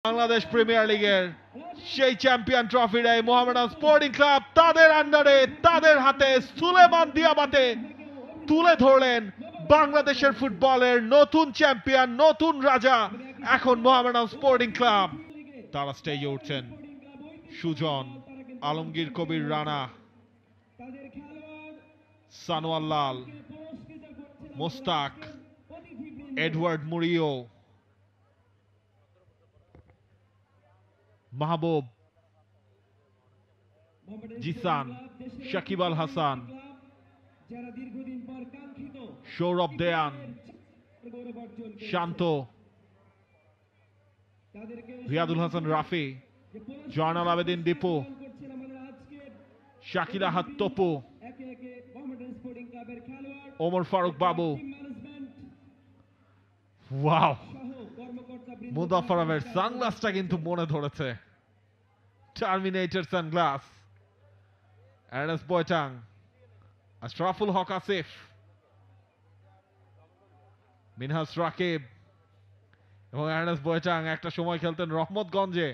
Bangladesh premier লিগের সেই champion ট্রফিটাই Mohammedan sporting club তাদের আন্ডারে তাদের হাতে সুলেমান দিয়াবাতে তুলে ধরলেন। বাংলাদেশের ফুটবলের নতুন চ্যাম্পিয়ন, নতুন রাজা এখন মোহামেডান স্পোর্টিং ক্লাব। তারা স্টেজে উঠছেন সুজন, আলমগীর কবির রানা, সানোয়ার লাল, মোস্তাক, এডওয়ার্ড মুরিও, মাহবুব, জিসান, সাকিব আল হাসান, সৌরভ দেয়ান, শান্ত, রিয়াদুল হাসান রাফি, জয়নাল আবেদিন দীপু, শাকিল আহাদ তপু, ওমর ফারুক বাবু, ওয়াও, মুদাফফর আহমেদ সানগ্লাসটা কিন্তু মনে ধরেছে, টার্মিনেটর সানগ্লাস, আর্নেস্ট বয়টাং, আশরাফুল হক আসিফ, মিনহাজ রাকিব এবং আর্নেস্ট বয়টাং একটা সময় খেলতেন রহমতগঞ্জে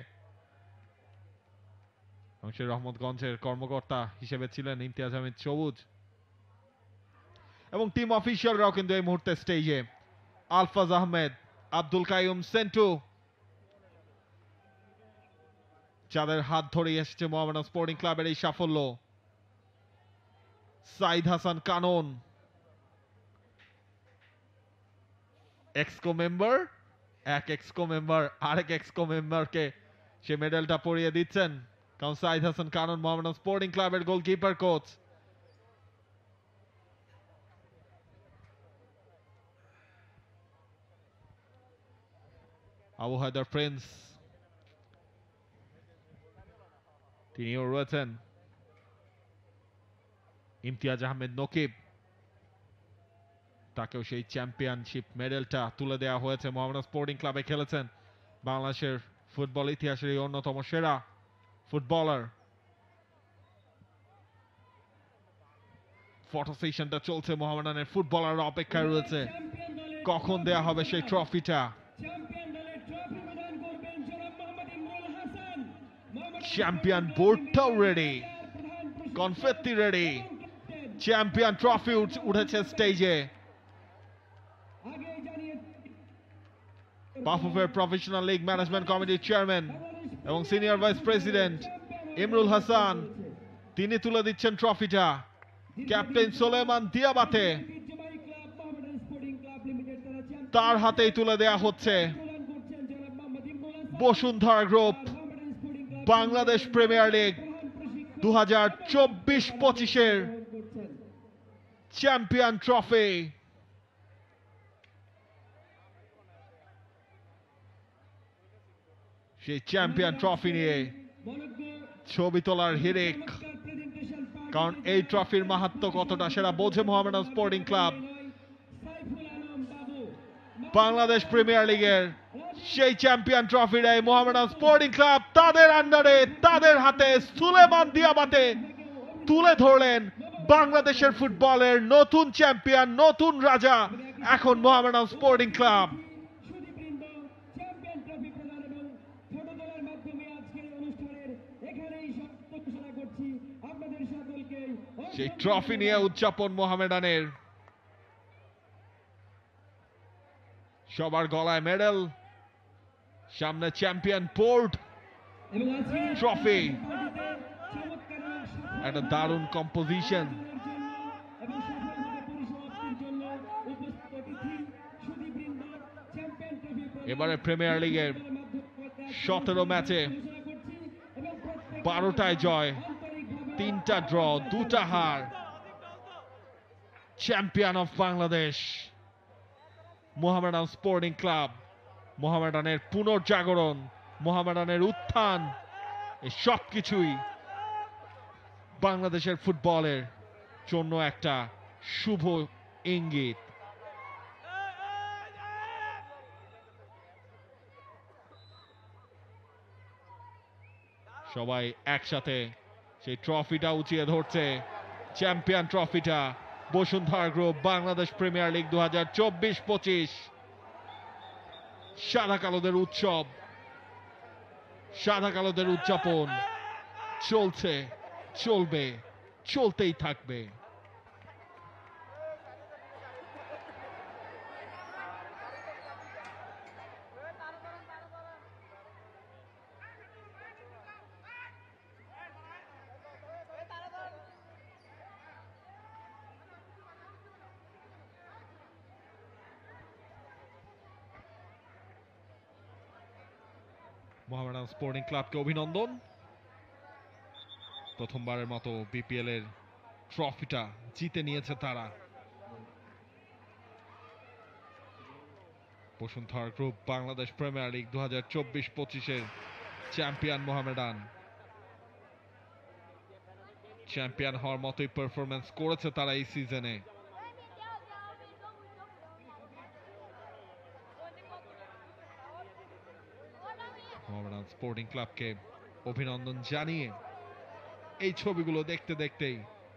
এবং সেই রহমতগঞ্জের কর্মকর্তা হিসেবে ছিলেন ইমতিয়াজ আহমেদ সবুজ। এবং টিম অফিসিয়ালরাও কিন্তু এই মুহূর্তে স্টেজে, আলফাজ আহমেদ, আব্দুল কাইয়ুম সেন্টু, যাদের হাত ধরে এসেছে মোহামেডান স্পোর্টিং ক্লাবের এই সাফল্য। সাইদ হাসান কানন, এক্সকো মেম্বার, এক এক্সকো মেম্বার আরেক এক্সকো মেম্বারকে সে মেডেলটা পরিয়ে দিচ্ছেন, কারণ সাইদ হাসান কানন মোহামেডান স্পোর্টিং ক্লাবের গোলকিপার কোচ। আবু হায়দার প্রিন্স তিনিও রয়েছেন, ইমতিয়াজ আহমেদ নকিব, তাকেও সেই চ্যাম্পিয়নশিপ মেডেলটা তুলে দেওয়া হয়েছে। মোহামেডান স্পোর্টিং ক্লাবে খেলেছেন, বাংলাদেশের ফুটবল ইতিহাসের এই অন্যতম সেরা ফুটবলার। ফটো সেশনটা চলছে, মোহামেডানের ফুটবলাররা অপেক্ষায় রয়েছে কখন দেয়া হবে সেই ট্রফিটা। চ্যাম্পিয়ন বোর্ডটাও ready, confetti ready, champion trophy উঠেছে স্টেজে। বাফুফের প্রফেশনাল লিগ ম্যানেজমেন্ট কমিটির চেয়ারম্যান এবং senior vice president Imrul Hasan, তিনি তুলে দিচ্ছেন ট্রফিটা। ক্যাপ্টেন সুলেমান দিয়াবাতে, তার হাতেই তুলে দেয়া হচ্ছে। Bashundhara group Bangladesh premier league 2024-25 champion trophy. সেই চ্যাম্পিয়ন ট্রফি নিয়ে ছবি তোলার হিড়িক, কারণ এই ট্রফির মাহাত্ম্য কতটা সেটা বোঝে Mohammedan sporting club. Bangladesh premier লিগের সেই চ্যাম্পিয়ন ট্রফিটাই মোহামেডান স্পোর্টিং ক্লাব তাদের আন্ডারে তাদের হাতে সুলেমান দিয়াবাতে তুলে ধরলেন। বাংলাদেশের ফুটবলের নতুন চ্যাম্পিয়ন, নতুন রাজা এখন মোহামেডান স্পোর্টিং ক্লাব। সেই ট্রফি নিয়ে উদযাপন মোহামেডানের, সবার গলায় মেডেল, সামনে চ্যাম্পিয়ন বোর্ড, ট্রফি, একটা দারুণ কম্পোজিশন। এবারে প্রিমিয়ার লিগের 17 ম্যাচে 12টায় জয়, 3টা ড্র, 2টা হার। Champion of Bangladesh Mohammedan sporting club. মোহামেডানের পুনর্জাগরণ, মোহামেডানের উত্থান, এই সব কিছুই বাংলাদেশের ফুটবলের জন্য একটা শুভ ইঙ্গিত। সবাই একসাথে সেই ট্রফিটা উঁচিয়ে ধরছে, চ্যাম্পিয়ন ট্রফিটা। Bashundhara group Bangladesh premier league 2024-25 সাদা কালোদের উৎসব। সাদা কালোদের উদযাপন চলছে, চলবে, চলতেই থাকবে। মোহামেডান স্পোর্টিং ক্লাবকে অভিনন্দন, প্রথমবারের মতো বিপিএল এর ট্রফিটা জিতে নিয়েছে তারা। Bashundhara group Bangladesh premier league 2024-25-এর চ্যাম্পিয়ন মোহামেডান। চ্যাম্পিয়ন হওয়ার মতোই পারফরমেন্স করেছে তারা এই সিজনে। মোহামেডান স্পোর্টিং ক্লাবকে অভিনন্দন জানিয়ে এই ছবিগুলো দেখতে দেখতেই